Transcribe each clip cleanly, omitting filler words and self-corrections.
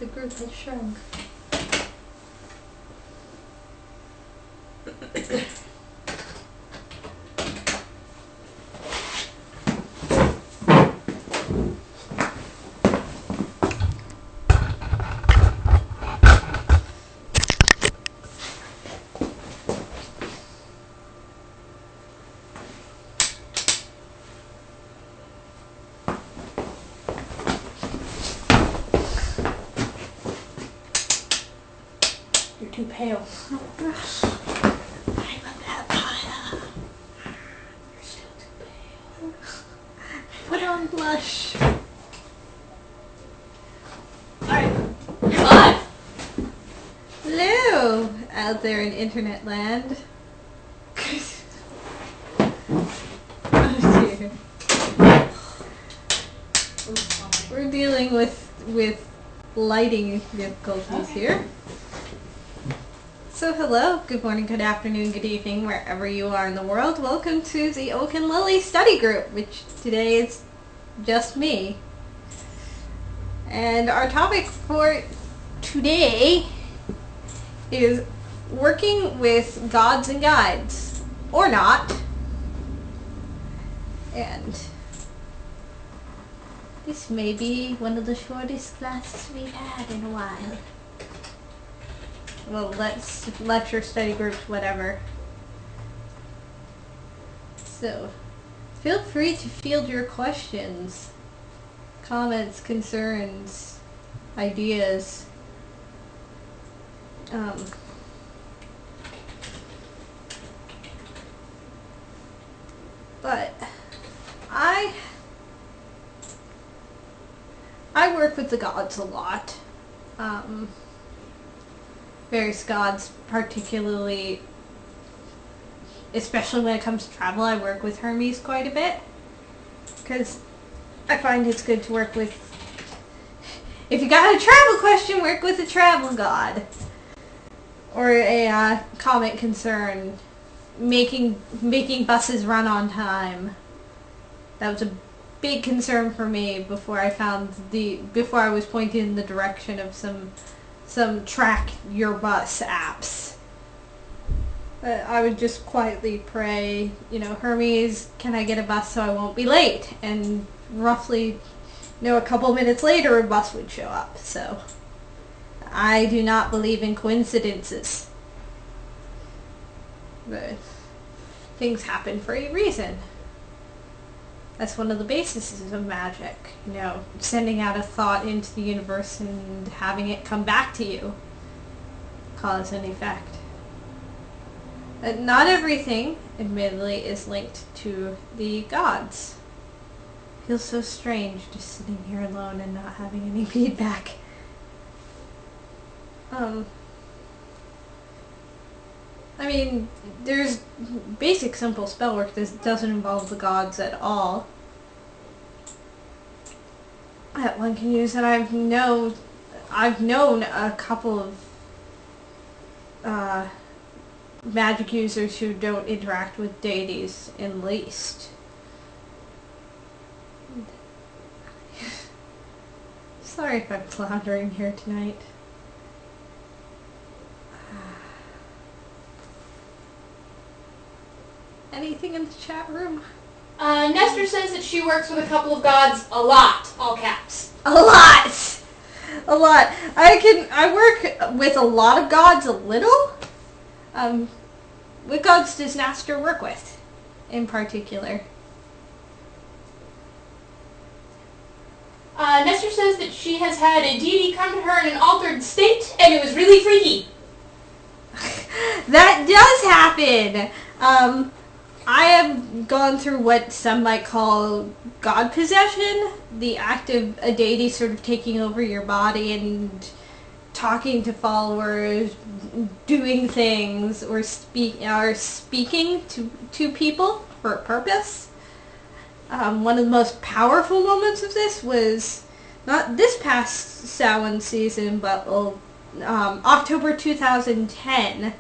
The group has shrunk. Too pale. Oh gosh. I'm a vampire. You're still too pale. Put on blush. Alright. You're live! Hello, out there in internet land. Oh dear. We're dealing with lighting difficulties here. So hello, good morning, good afternoon, good evening, wherever you are in the world. Welcome to the Oak and Lily study group, which today is just me. And our topic for today is working with gods and guides, or not. And this may be one of the shortest classes we've had in a while. Well, lecture, study groups, whatever. So, feel free to field your questions, comments, concerns, ideas. But I work with the gods a lot. Various gods, particularly, especially when it comes to travel, I work with Hermes quite a bit, because I find it's good to work with, if you got a travel question, work with a travel god, or a comet concern, making buses run on time. That was a big concern for me before I was pointed in the direction of some track your bus apps. But I would just quietly pray, Hermes, can I get a bus so I won't be late? And roughly, a couple minutes later a bus would show up. So I do not believe in coincidences. But things happen for a reason. That's one of the bases of magic, sending out a thought into the universe and having it come back to you. Cause and effect. But not everything, admittedly, is linked to the gods. Feels so strange just sitting here alone and not having any feedback. I mean, there's basic simple spell work that doesn't involve the gods at all that one can use, and I've known a couple of magic users who don't interact with deities in the least. Sorry if I'm floundering here tonight. Anything in the chat room? Nestor says that she works with a couple of gods a lot, all caps. A lot! A lot. I work with a lot of gods a little. What gods does Nestor work with, in particular? Nestor says that she has had a deity come to her in an altered state, and it was really freaky. That does happen! I have gone through what some might call god possession, the act of a deity sort of taking over your body and talking to followers, doing things, or speaking to people for a purpose. One of the most powerful moments of this was not this past Samhain season, but October 2010.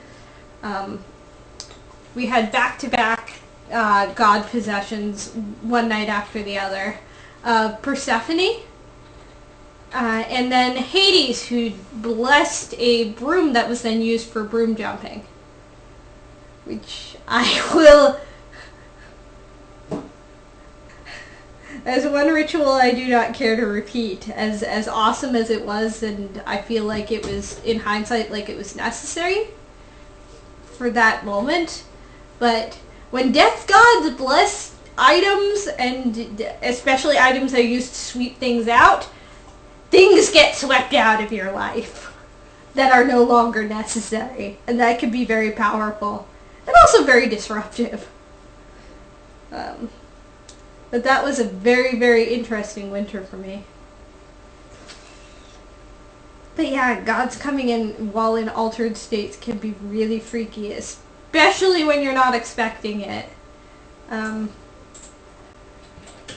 We had back-to-back god possessions one night after the other. Persephone And then Hades, who blessed a broom that was then used for broom jumping. Which I will... As one ritual I do not care to repeat. As awesome as it was, and I feel like it was, in hindsight, like it was necessary for that moment. But when death gods bless items, and especially items that are used to sweep things out, things get swept out of your life that are no longer necessary. And that can be very powerful. And also very disruptive. But that was a very, very interesting winter for me. But yeah, gods coming in while in altered states can be really freaky, especially when you're not expecting it. The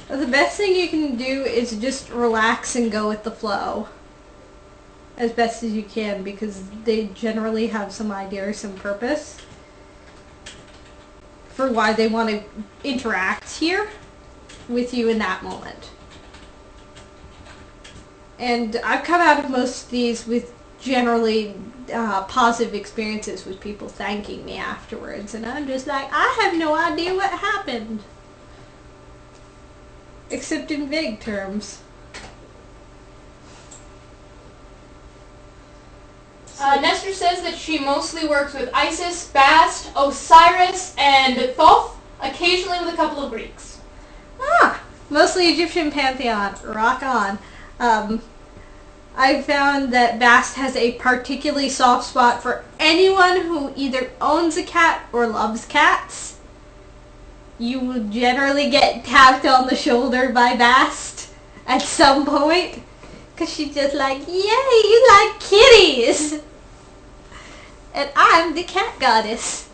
best thing you can do is just relax and go with the flow as best as you can, because they generally have some idea or some purpose for why they want to interact here with you in that moment. And I've come out of most of these with generally positive experiences with people thanking me afterwards, and I'm just like, I have no idea what happened. Except in vague terms. Nestor says that she mostly works with Isis, Bast, Osiris, and Thoth, occasionally with a couple of Greeks. Ah, mostly Egyptian pantheon. Rock on. I found that Bast has a particularly soft spot for anyone who either owns a cat or loves cats. You will generally get tapped on the shoulder by Bast at some point, because she's just like, yay, you like kitties! And I'm the cat goddess.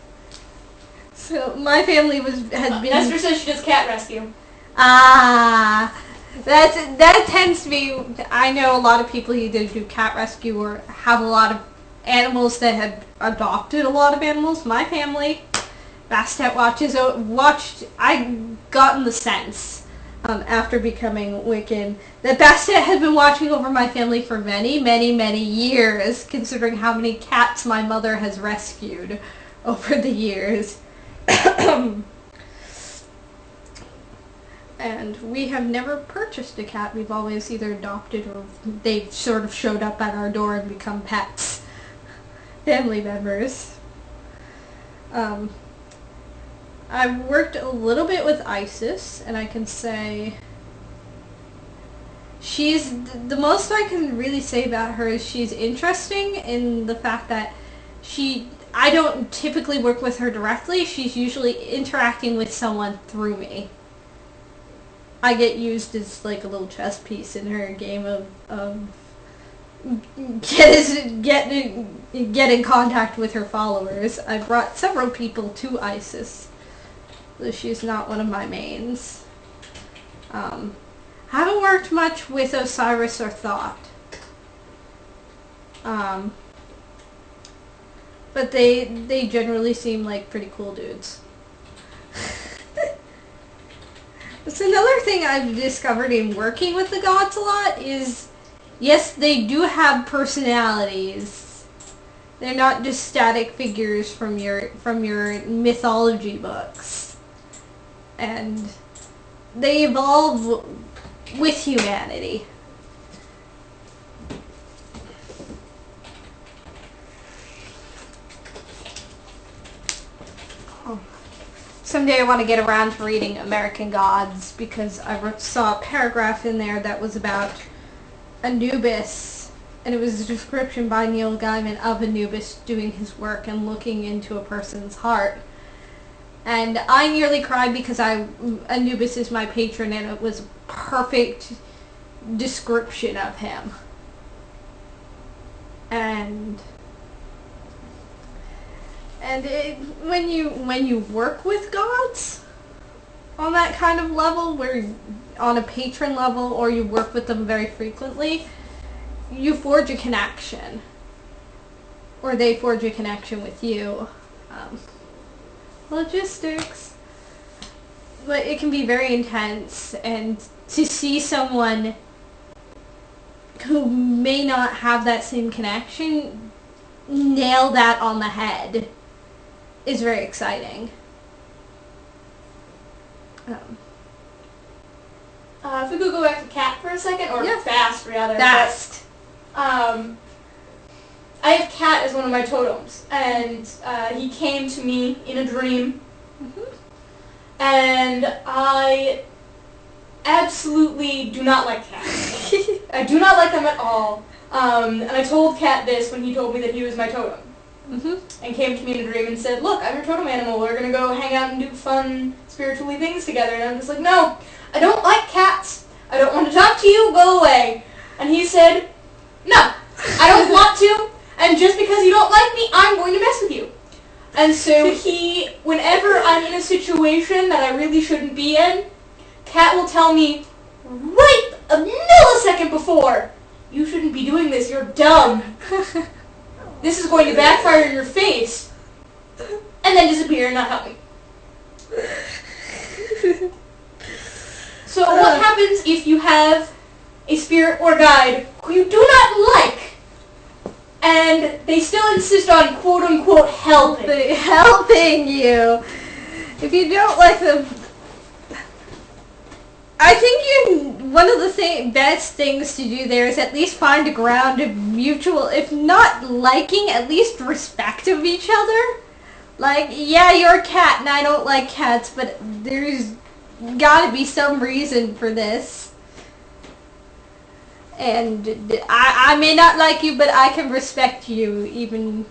So my family had been... Nestor says she does cat rescue. Ah, that tends to be, I know a lot of people either do cat rescue or have a lot of animals that have adopted a lot of animals. My family, Bastet watched, I gotten the sense, after becoming Wiccan, that Bastet had been watching over my family for many, many, many years, considering how many cats my mother has rescued over the years. And we have never purchased a cat. We've always either adopted or they've sort of showed up at our door and become pets. Family members. I've worked a little bit with Isis, and I can say she's, the most I can really say about her is she's interesting in the fact that I don't typically work with her directly. She's usually interacting with someone through me. I get used as like a little chess piece in her game of get in contact with her followers. I brought several people to Isis, though she's not one of my mains. Haven't worked much with Osiris or Thoth. But they generally seem like pretty cool dudes. So another thing I've discovered in working with the gods a lot is, yes, they do have personalities. They're not just static figures from your mythology books. And they evolve with humanity. Someday I want to get around to reading American Gods, because I saw a paragraph in there that was about Anubis, and it was a description by Neil Gaiman of Anubis doing his work and looking into a person's heart. And I nearly cried because Anubis is my patron, and it was a perfect description of him. And when you work with gods on that kind of level, where on a patron level, or you work with them very frequently, you forge a connection, or they forge a connection with you. Logistics, but it can be very intense, and to see someone who may not have that same connection nail that on the head is very exciting. If we could go back to Cat for a second, or Fast rather. Fast. I have Cat as one of my totems, and he came to me in a dream, and I absolutely do not like cats. I do not like them at all. And I told Cat this when he told me that he was my totem. And came to me in a dream and said, look, I'm your totem animal. We're going to go hang out and do fun, spiritually things together. And I'm just like, no, I don't like cats. I don't want to talk to you. Go away. And he said, no, I don't want to. And just because you don't like me, I'm going to mess with you. And so whenever I'm in a situation that I really shouldn't be in, Cat will tell me right a millisecond before, you shouldn't be doing this, you're dumb. This is going to backfire in your face. And then disappear and not help me. So what happens if you have a spirit or guide who you do not like, and they still insist on quote-unquote helping? Helping you. If you don't like them, I think one of the best things to do there is at least find a ground of mutual, if not liking, at least respect of each other. Like, yeah, you're a cat and I don't like cats, but there's gotta be some reason for this. And I may not like you, but I can respect you even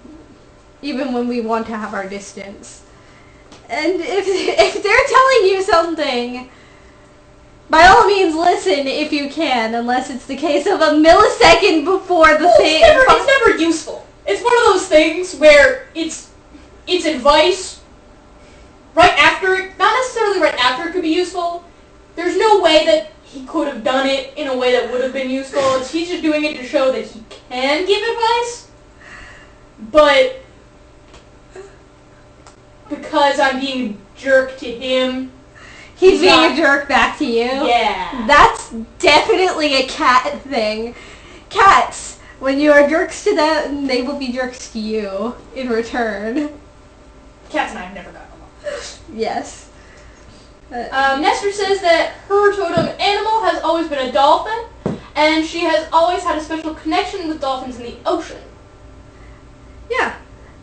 when we want to have our distance. And if they're telling you something, by all means, listen if you can, unless it's the case of a millisecond before the thing. It's never useful. It's one of those things where it's advice right after it, not necessarily right after it could be useful. There's no way that he could have done it in a way that would have been useful. He's just doing it to show that he can give advice. But because I'm being a jerk to him, he's being a jerk back to you? Yeah. That's definitely a cat thing. Cats, when you are jerks to them, they will be jerks to you in return. Cats and I have never gotten along. Yes. Nestor says that her totem animal has always been a dolphin, and she has always had a special connection with dolphins in the ocean. Yeah.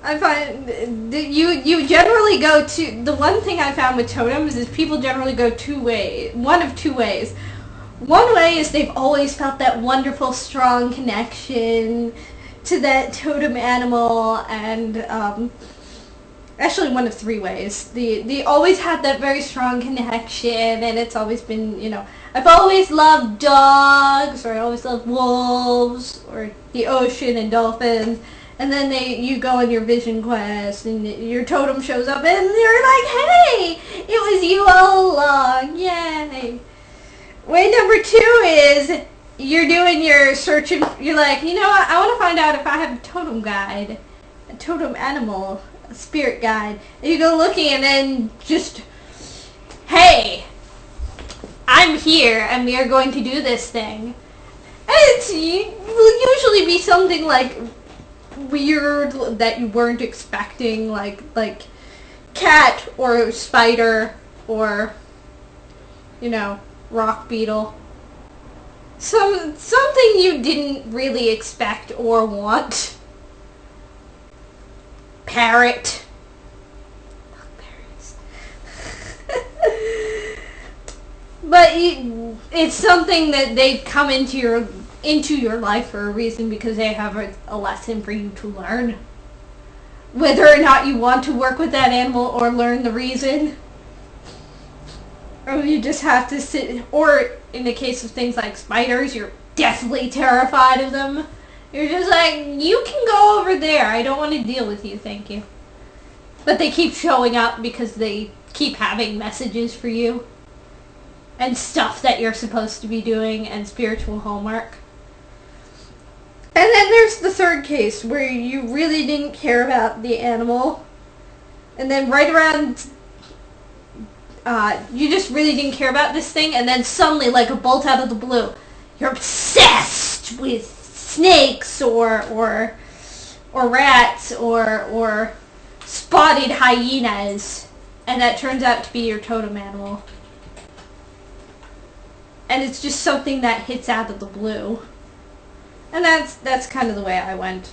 I find that you generally go to, the one thing I found with totems is people generally go one of two ways. One way is they've always felt that wonderful, strong connection to that totem animal, and actually one of three ways. They always had that very strong connection, and it's always been, I've always loved dogs, or I always loved wolves, or the ocean and dolphins. And then you go on your vision quest, and your totem shows up, and you're like, hey, it was you all along, yay. Way number two is, you're doing your search, and you're like, you know what, I want to find out if I have a totem guide, a totem animal, a spirit guide. And you go looking, and then just, hey, I'm here, and we are going to do this thing. And it will usually be something like weird that you weren't expecting, like cat or spider or rock beetle. Something you didn't really expect or want. Parrot. Fuck parrots. But it's something that they've come into your life for a reason, because they have a lesson for you to learn. Whether or not you want to work with that animal or learn the reason. Or you just have to sit, or in the case of things like spiders, you're deathly terrified of them. You're just like, you can go over there, I don't want to deal with you, thank you. But they keep showing up because they keep having messages for you. And stuff that you're supposed to be doing, and spiritual homework. And then there's the third case, where you really didn't care about the animal, and then right around, you just really didn't care about this thing, and then suddenly, like a bolt out of the blue, you're obsessed with snakes or rats or spotted hyenas, and that turns out to be your totem animal. And it's just something that hits out of the blue. And that's kind of the way I went.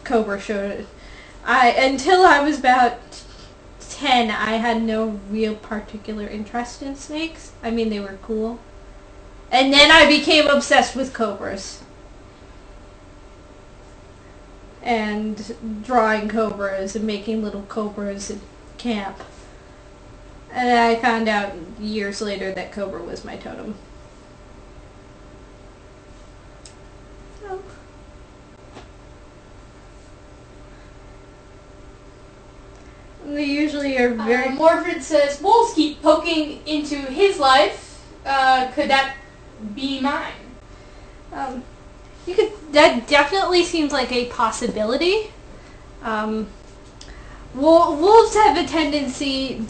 Cobra showed it. Until I was about 10, I had no real particular interest in snakes. I mean, they were cool. And then I became obsessed with cobras. And drawing cobras and making little cobras at camp. And I found out years later that cobra was my totem. So. They usually are very... Mordred says, wolves keep poking into his life. Could that be mine? That definitely seems like a possibility. Wolves have a tendency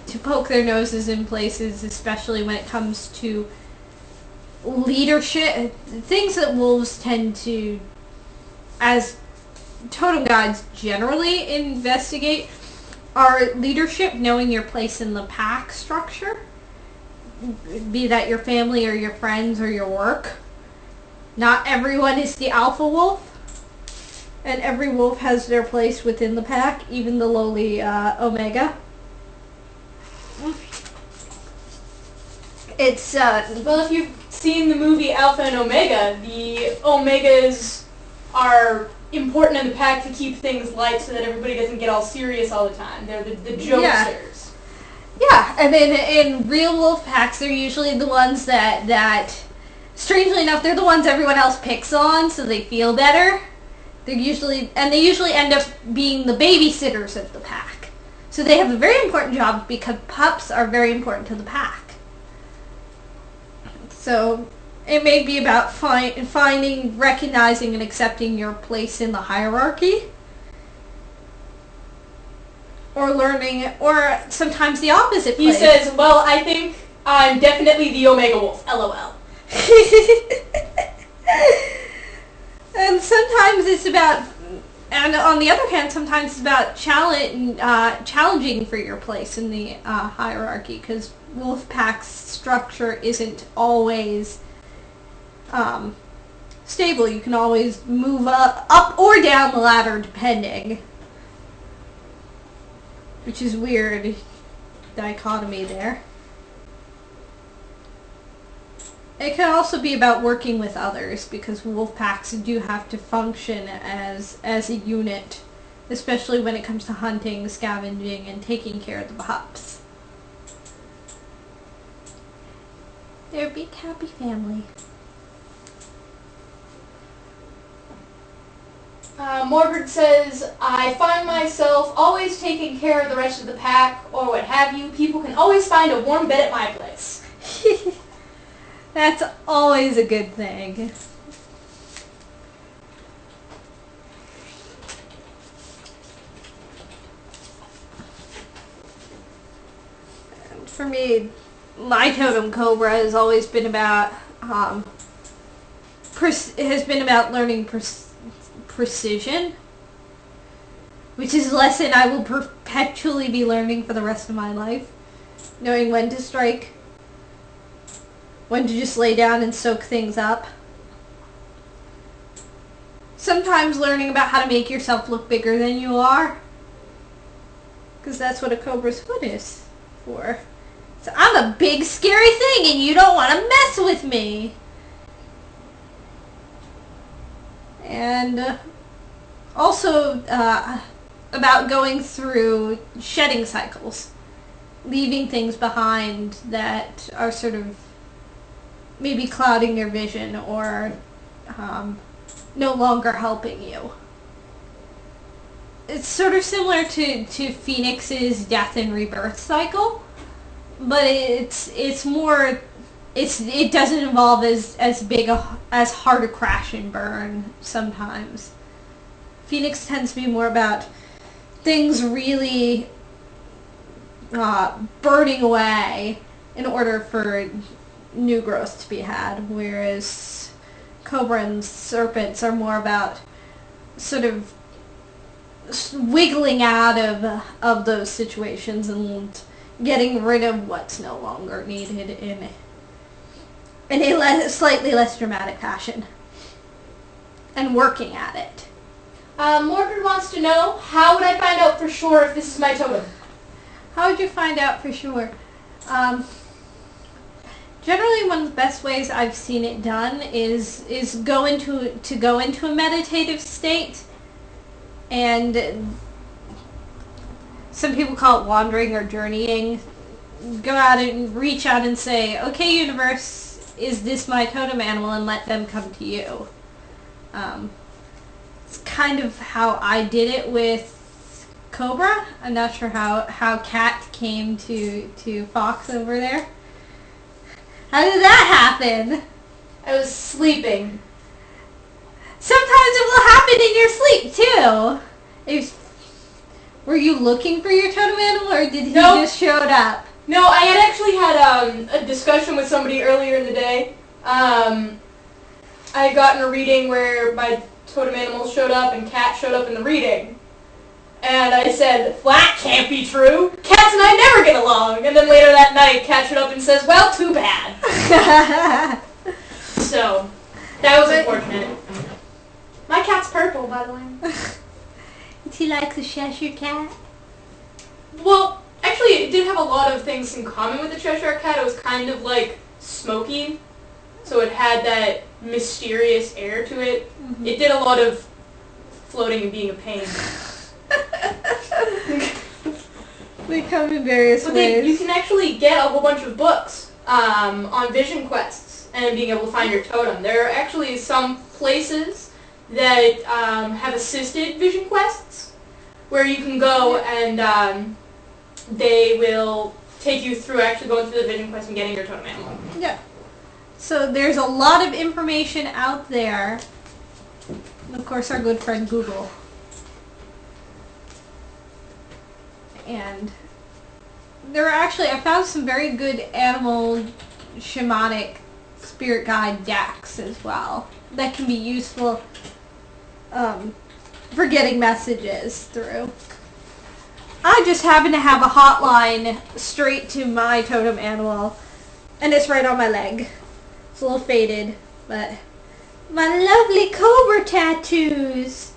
to poke their noses in places, especially when it comes to leadership. Things that wolves tend to, as totem guides generally investigate, are leadership, knowing your place in the pack structure, be that your family or your friends or your work. Not everyone is the alpha wolf, and every wolf has their place within the pack, even the lowly omega. It's well, if you've seen the movie Alpha and Omega, the Omegas are important in the pack to keep things light so that everybody doesn't get all serious all the time. They're the jokesters. Yeah, and in real wolf packs, they're usually the ones that strangely enough, they're the ones everyone else picks on, so they feel better. They usually end up being the babysitters of the pack. So they have a very important job because pups are very important to the pack. So it may be about finding, recognizing, and accepting your place in the hierarchy. Or learning, or sometimes the opposite place. He says, well, I think I'm definitely the Omega Wolf, LOL. And sometimes it's about, and on the other hand, sometimes it's about challenging for your place in the hierarchy, because wolf pack's structure isn't always stable. You can always move up or down the ladder depending, which is weird dichotomy there. It can also be about working with others, because wolf packs do have to function as a unit, especially when it comes to hunting, scavenging, and taking care of the pups. They're a big happy family. Mordred says, I find myself always taking care of the rest of the pack, or what have you. People can always find a warm bed at my place. That's always a good thing. And for me, my totem cobra has always been about learning precision, which is a lesson I will perpetually be learning for the rest of my life. Knowing when to strike, when to just lay down and soak things up. Sometimes learning about how to make yourself look bigger than you are, because that's what a cobra's foot is for. So I'm a big scary thing and you don't want to mess with me. And also about going through shedding cycles, leaving things behind that are sort of maybe clouding your vision or no longer helping you. It's sort of similar to Phoenix's death and rebirth cycle, but it doesn't involve as big as hard a crash and burn sometimes. Phoenix tends to be more about things really burning away in order for new growth to be had, whereas cobra and serpents are more about sort of wiggling out of those situations and getting rid of what's no longer needed in a slightly less dramatic fashion, and working at it. Mordred wants to know, how would I find out for sure if this is my totem? How would you find out for sure? Generally, one of the best ways I've seen it done is go into a meditative state, and some people call it wandering or journeying. Go out and reach out and say, "Okay, universe, is this my totem animal?" and let them come to you. It's kind of how I did it with Cobra. I'm not sure how Cat came to Fox over there. How did that happen? I was sleeping. Sometimes it will happen in your sleep too. Were you looking for your totem animal, or did he just showed up? No, I had actually had a discussion with somebody earlier in the day. I had gotten a reading where my totem animal showed up and Cat showed up in the reading. And I said, well, that can't be true. Cats and I never get along. And then later that night, Cat showed up and says, well, too bad. So, that was unfortunate. My cat's purple, by the way. Does he like the Cheshire Cat? Well, actually, it did have a lot of things in common with the Cheshire Cat. It was kind of like smoky. So it had that mysterious air to it. Mm-hmm. It did a lot of floating and being a pain. They come in various ways. You can actually get a whole bunch of books on vision quests and being able to find your totem. There are actually some places that have assisted vision quests where you can go and they will take you through actually going through the vision quest and getting your totem animal. Yeah. So there's a lot of information out there. Of course, our good friend Google. And there are actually, I found some very good animal shamanic spirit guide decks as well that can be useful for getting messages through. I just happen to have a hotline straight to my totem animal, and it's right on my leg. It's a little faded, but my lovely cobra tattoos.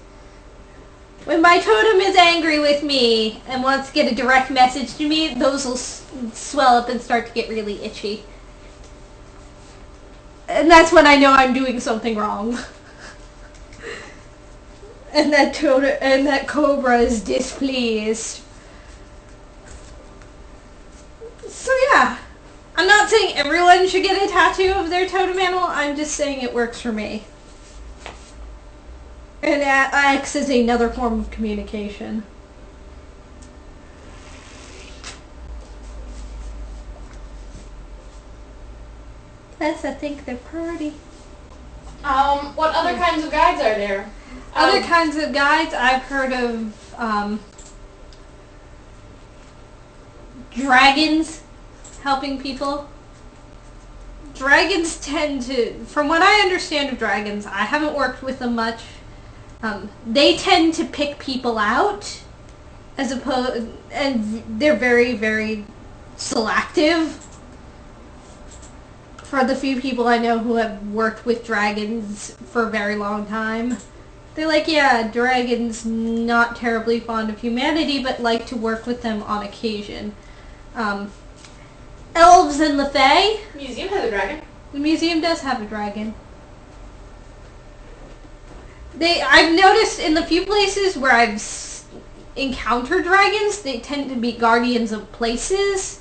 When my totem is angry with me and wants to get a direct message to me, those will swell up and start to get really itchy. And that's when I know I'm doing something wrong. And that cobra is displeased. So yeah, I'm not saying everyone should get a tattoo of their totem animal, I'm just saying it works for me. And acts as another form of communication. Plus, I think they're pretty. What other kinds of guides are there? Other kinds of guides, I've heard of dragons helping people. Dragons tend to, from what I understand of dragons, I haven't worked with them much. They tend to pick people out, as opposed, and they're very, very selective. For the few people I know who have worked with dragons for a very long time, they're like, yeah, dragons not terribly fond of humanity, but like to work with them on occasion. Elves and the Fae. The museum has a dragon. The museum does have a dragon. I've noticed in the few places where I've encountered dragons, they tend to be guardians of places,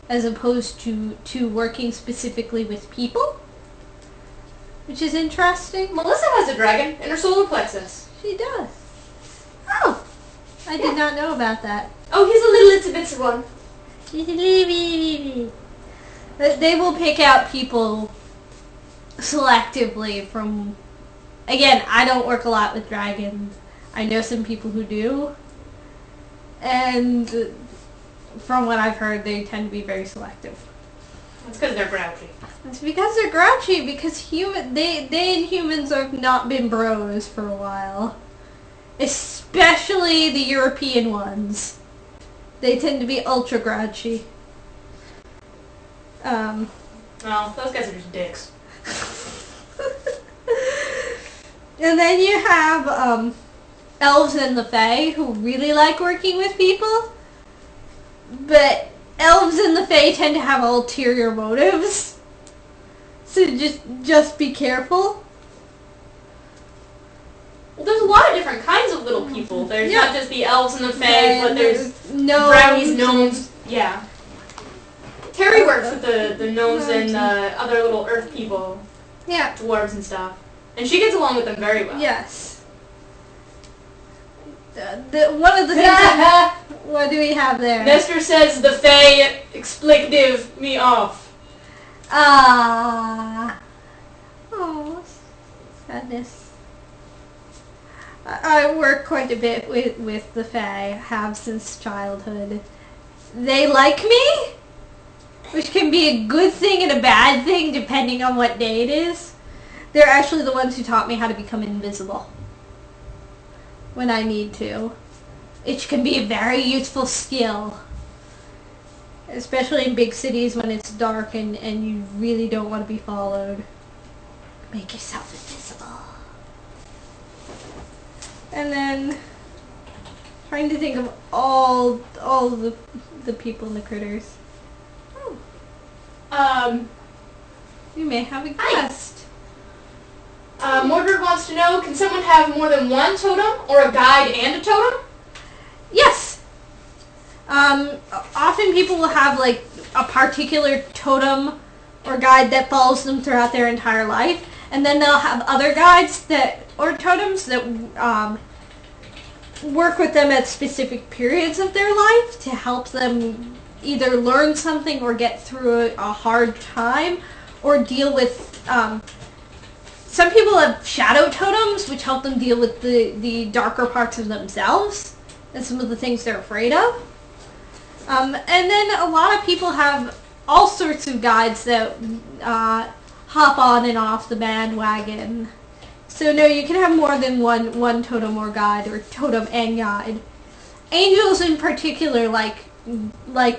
as opposed to working specifically with people, which is interesting. Melissa has a dragon in her solar plexus. She does. Oh, I did not know about that. Oh, he's a little itsy bitsy one. They will pick out people selectively from... Again, I don't work a lot with dragons. I know some people who do. And from what I've heard, they tend to be very selective. It's because they're grouchy. It's because they're grouchy, because they and humans have not been bros for a while. Especially the European ones. They tend to be ultra grouchy. Well, those guys are just dicks. And then you have elves and the fae who really like working with people. But elves and the fae tend to have ulterior motives. So just be careful. Well, there's a lot of different kinds of little people. There's not just the elves and the fae, but there's brownies, gnomes. Yeah. Terry works with the gnomes and other little earth people. Yeah. Dwarves and stuff. And she gets along with them very well. Yes. One of the things... What do we have there? Nestor says the fae explicative me off. Ah. Oh, sadness. I work quite a bit with the fae, have since childhood. They like me, which can be a good thing and a bad thing depending on what day it is. They're actually the ones who taught me how to become invisible when I need to. It can be a very useful skill, especially in big cities when it's dark and you really don't want to be followed. Make yourself invisible. And then trying to think of all the people and the critters. You may have a guest. Mordred wants to know, can someone have more than one totem, or a guide and a totem? Yes. Often people will have like a particular totem or guide that follows them throughout their entire life, and then they'll have other guides or totems that work with them at specific periods of their life to help them either learn something or get through a hard time or deal with... some people have shadow totems, which help them deal with the darker parts of themselves and some of the things they're afraid of. And then a lot of people have all sorts of guides that hop on and off the bandwagon. So no, you can have more than one totem or guide, or totem and guide. Angels in particular like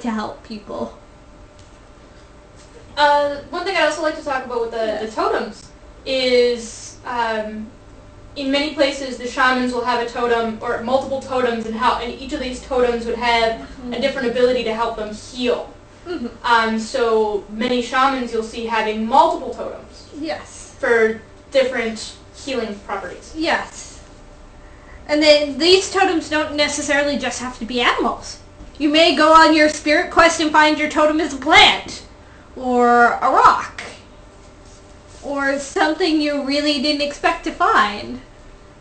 to help people. One thing I'd also like to talk about with the totems is in many places the shamans will have a totem or multiple totems, and each of these totems would have a different ability to help them heal. So many shamans you'll see having multiple totems. Yes. For different healing properties. Yes. And then these totems don't necessarily just have to be animals. You may go on your spirit quest and find your totem is a plant, or a rock, or something you really didn't expect to find.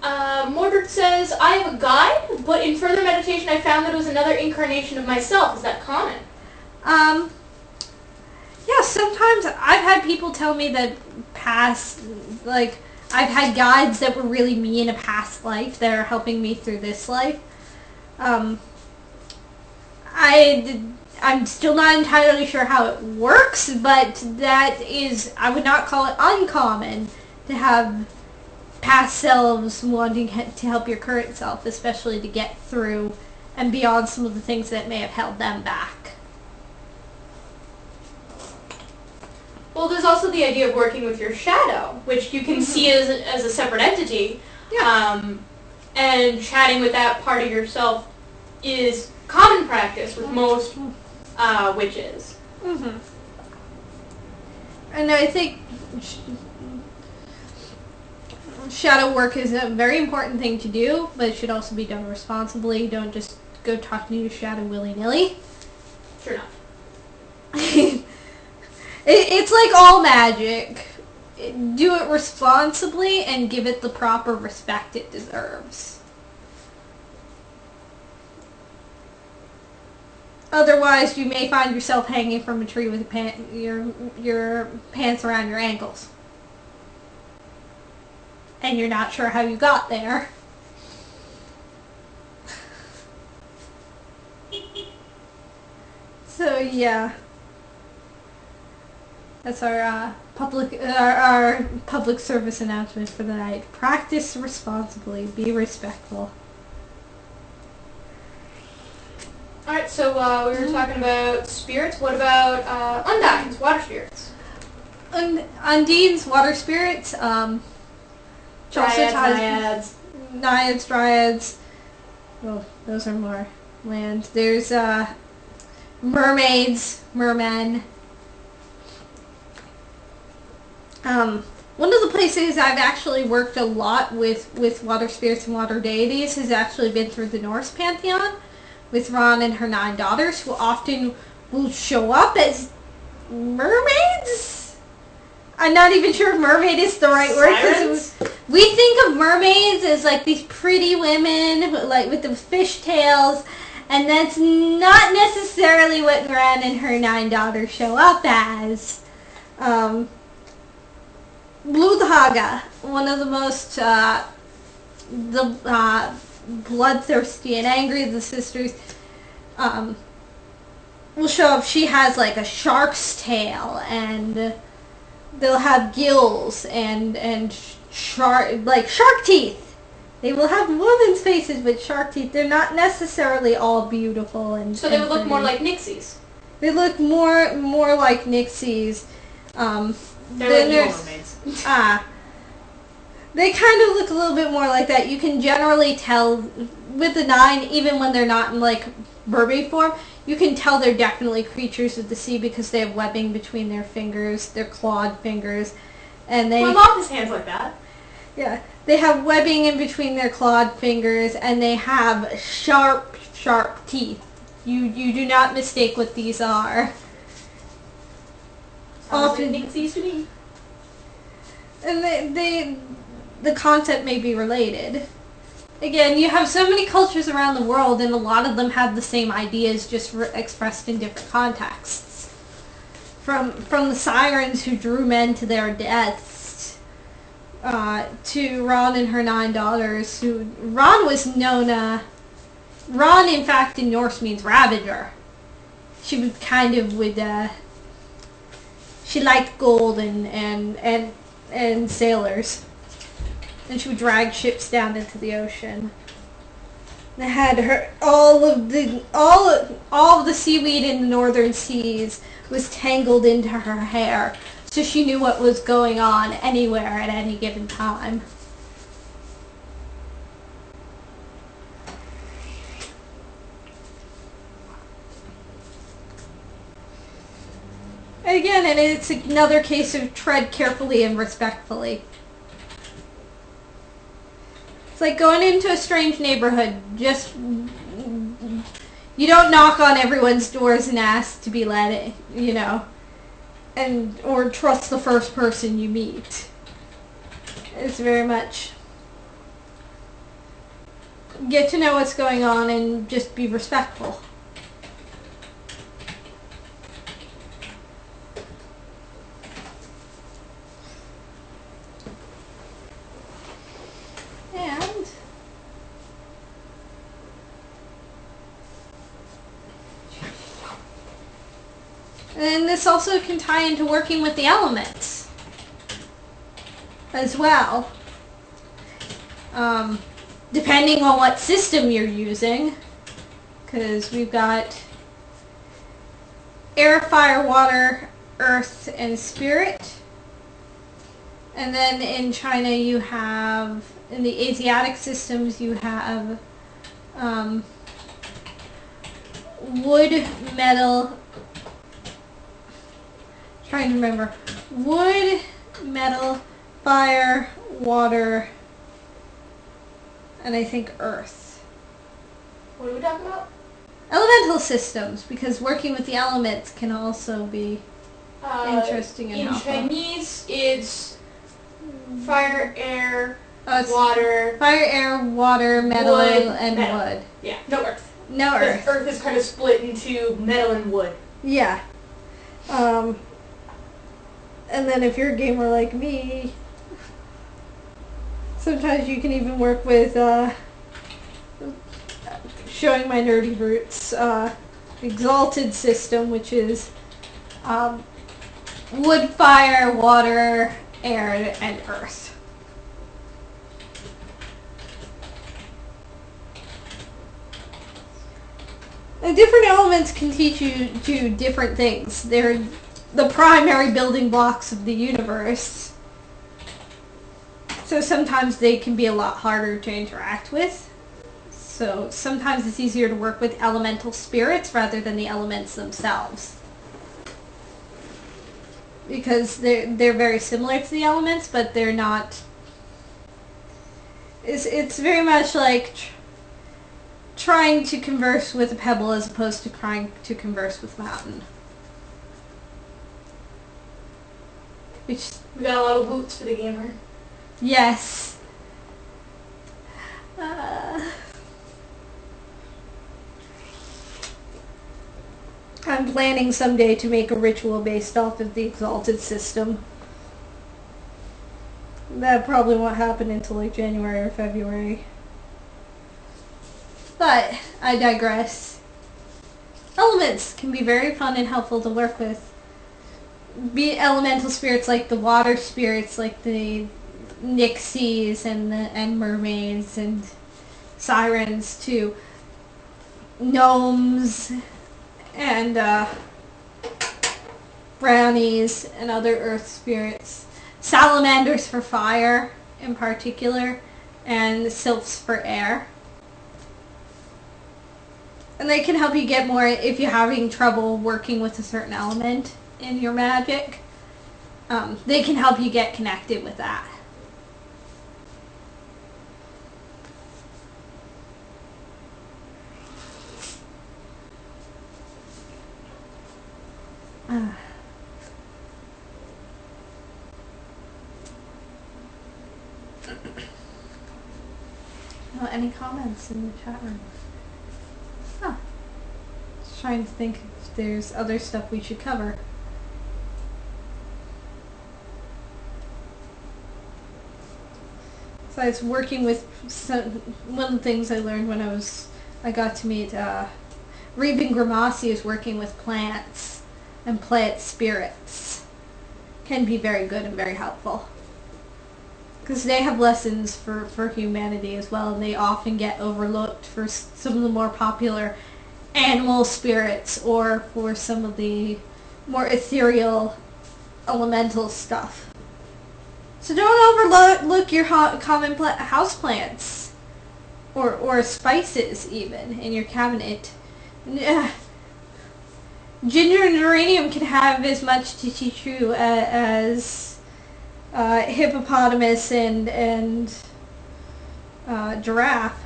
Mordred says, I have a guide, but in further meditation I found that it was another incarnation of myself. Is that common? Yeah, sometimes I've had people tell me that I've had guides that were really me in a past life that are helping me through this life. I'm still not entirely sure how it works, but that is, I would not call it uncommon to have past selves wanting to help your current self, especially to get through and beyond some of the things that may have held them back. Well, there's also the idea of working with your shadow, which you can see as a separate entity. Yeah. And chatting with that part of yourself is common practice with most witches. And I think shadow work is a very important thing to do, but it should also be done responsibly. Don't just go talking to your shadow willy-nilly. Sure enough. It's like all magic. Do it responsibly and give it the proper respect it deserves. Otherwise, you may find yourself hanging from a tree with your pants around your ankles. And you're not sure how you got there. So, yeah. That's our public service announcement for the night. Practice responsibly. Be respectful. Alright, so we were talking about spirits. What about undines, water spirits? Undines, water spirits, Dryads, Naiads, dryads. Well, those are more land. There's mermaids, mermen. One of the places I've actually worked a lot with water spirits and water deities has actually been through the Norse pantheon, with Ran and her 9 daughters, who often will show up as mermaids? I'm not even sure if mermaid is the right word. Sirens? We think of mermaids as like these pretty women, like with the fish tails, and that's not necessarily what Ran and her 9 daughters show up as. Blodhaga, one of the most bloodthirsty and angry of the sisters, will show up. She has like a shark's tail, and they'll have gills and shark teeth. They will have women's faces with shark teeth. They're not necessarily all beautiful and so they would look more like nixies. They look more like nixies. They're like mermaids. They kind of look a little bit more like that. You can generally tell with the 9, even when they're not in like mermaid form, you can tell they're definitely creatures of the sea because they have webbing between their fingers, their clawed fingers, and they. My mom has hands like that. Yeah, they have webbing in between their clawed fingers, and they have sharp teeth. You do not mistake what these are. Often nixies to me. And the concept may be related. Again, you have so many cultures around the world, and a lot of them have the same ideas, just expressed in different contexts. From the sirens who drew men to their deaths, to Ran and her 9 daughters, who Ran was known. Ran, in fact, in Norse means ravager. She would she liked gold and sailors, and she would drag ships down into the ocean. They had her all of the seaweed in the northern seas was tangled into her hair, so she knew what was going on anywhere at any given time. Again, and it's another case of tread carefully and respectfully. It's like going into a strange neighborhood. Just, you don't knock on everyone's doors and ask to be let in, or trust the first person you meet. It's very much get to know what's going on and just be respectful. And this also can tie into working with the elements as well. Depending on what system you're using, because we've got air, fire, water, earth, and spirit. And then in China you have, in the Asiatic systems you have wood, metal, trying to remember, wood, metal, fire, water, and I think earth. What are we talking about? Elemental systems, because working with the elements can also be interesting and helpful. In Chinese, it's fire, air, water. Fire, air, water, metal, and wood. Yeah, no earth. No earth. Earth is kind of split into metal and wood. Yeah. And then if you're a gamer like me, sometimes you can even work with, showing my nerdy roots, Exalted system, which is wood, fire, water, air, and earth. The different elements can teach you to different things. They're the primary building blocks of the universe. So sometimes they can be a lot harder to interact with. So sometimes it's easier to work with elemental spirits rather than the elements themselves. Because they're very similar to the elements, but they're not... It's very much like trying to converse with a pebble as opposed to trying to converse with a mountain. Which, we got a lot of boots for the gamer. yes. I'm planning someday to make a ritual based off of the Exalted system. That probably won't happen until like January or February. But I digress. Elements can be very fun and helpful to work with. Be it elemental spirits like the water spirits, like the nixies and mermaids and sirens, to gnomes and brownies and other earth spirits. Salamanders for fire in particular, and sylphs for air. And they can help you get more if you're having trouble working with a certain element in your magic. They can help you get connected with that. Oh, any comments in the chat room? Huh. Just trying to think if there's other stuff we should cover. Besides working with one of the things I learned when I got to meet Regan Grimasi is working with plants and plant spirits. Can be very good and very helpful. Because they have lessons for humanity as well, and they often get overlooked for some of the more popular animal spirits or for some of the more ethereal elemental stuff. So don't overlook your common house plants or spices even in your cabinet. Ginger and geranium can have as much to teach you as hippopotamus and giraffe.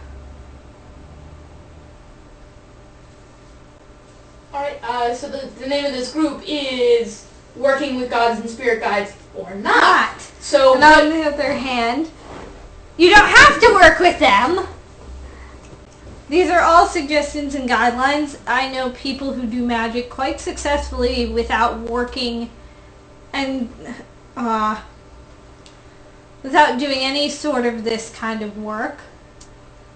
Alright, so the name of this group is Working with Gods and Spirit Guides or Not. So, and on the other hand, you don't have to work with them. These are all suggestions and guidelines. I know people who do magic quite successfully without working and without doing any sort of this kind of work.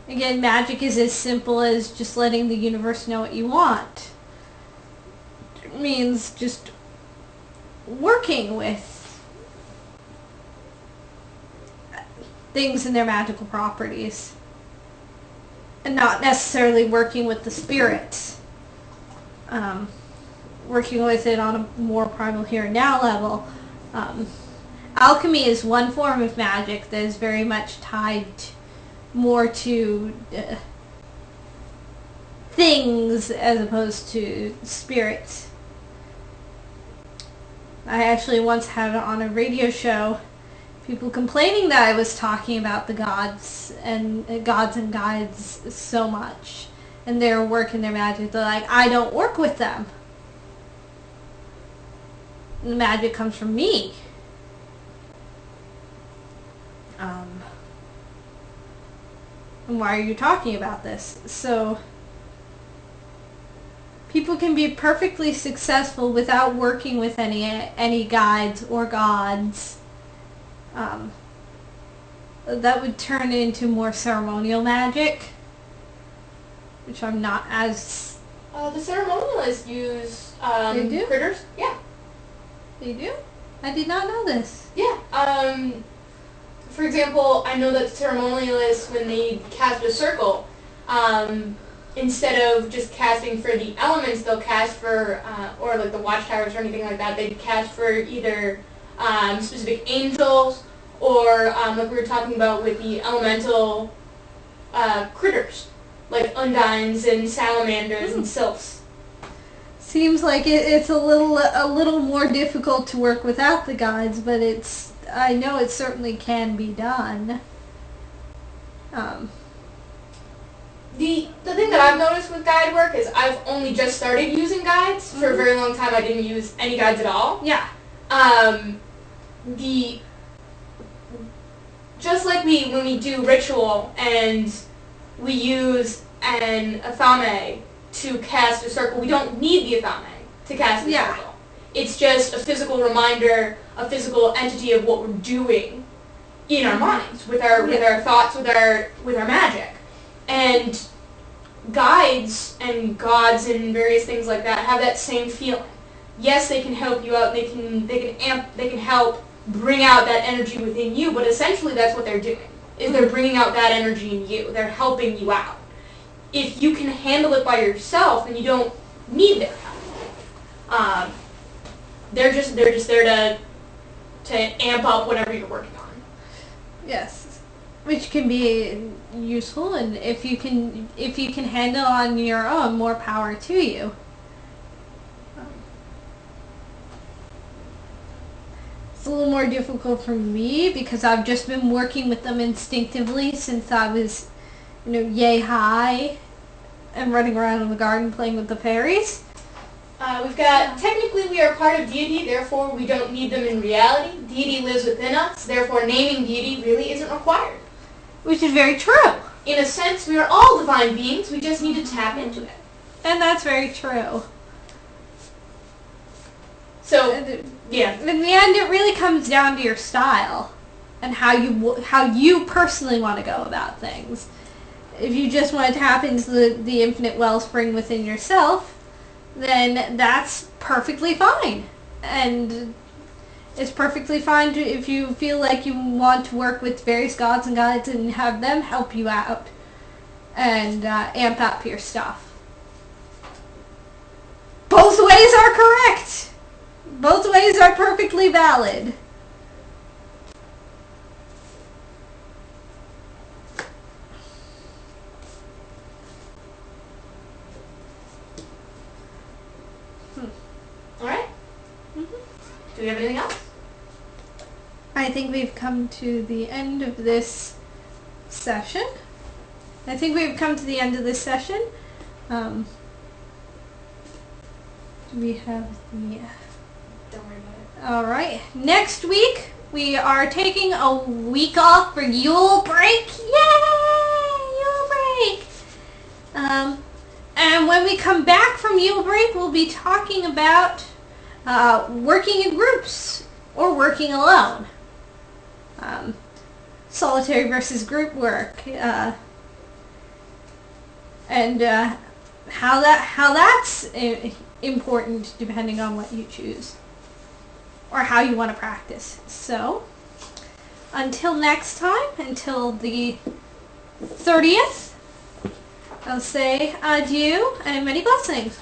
Again, magic is as simple as just letting the universe know what you want. It means just working with things and their magical properties, and not necessarily working with the spirits. Working with it on a more primal here and now level. Alchemy is one form of magic that is very much tied more to things as opposed to spirits. I actually once had on a radio show people complaining that I was talking about the gods and guides so much and their work and their magic. They're like, I don't work with them. The magic comes from me. And why are you talking about this? So people can be perfectly successful without working with any guides or gods. That would turn into more ceremonial magic, which I'm not as... the ceremonialists use they do? critters. Yeah. They do? I did not know this. Yeah. For example, I know that ceremonialists, when they cast a circle, instead of just casting for the elements, they'll cast for, or like the watchtowers or anything like that, they cast for either specific angels or, like we were talking about with the elemental critters, like undines and salamanders and sylphs. Seems like it's a little more difficult to work without the guides, but I know it certainly can be done. The thing that I've noticed with guide work is I've only just started using guides. For a very long time I didn't use any guides at all. Yeah. Just like when we do ritual and we use an athame to cast a circle, we don't need the athame to cast the circle. It's just a physical reminder, a physical entity of what we're doing in our minds, with our thoughts, with our magic. And guides and gods and various things like that have that same feeling. Yes, they can help you out. They can help bring out that energy within you. But essentially, that's what they're doing. Is they're bringing out that energy in you. They're helping you out. If you can handle it by yourself, then you don't need their help. They're just there to amp up whatever you're working on. Yes, which can be useful, and if you can handle on your own, more power to you. It's a little more difficult for me because I've just been working with them instinctively since I was, yay high and running around in the garden playing with the fairies. We've got, technically we are part of deity, therefore we don't need them in reality. Deity lives within us, therefore naming deity really isn't required. Which is very true. In a sense, we are all divine beings, we just need to tap into it. And that's very true. So, yeah. In the end, it really comes down to your style and how you personally want to go about things. If you just want to tap into the infinite wellspring within yourself, then that's perfectly fine. And it's perfectly fine if you feel like you want to work with various gods and guides and have them help you out and amp up your stuff. Both ways are correct. Both ways are perfectly valid. Alright. Do we have anything else? I think we've come to the end of this session. Do we have the... Don't worry about it. Alright. Next week, we are taking a week off for Yule break. Yay! Yule break! And when we come back from Yule break, we'll be talking about working in groups or working alone. Solitary versus group work. And how that's important depending on what you choose or how you want to practice. So, until next time, until the 30th, I'll say adieu and many blessings.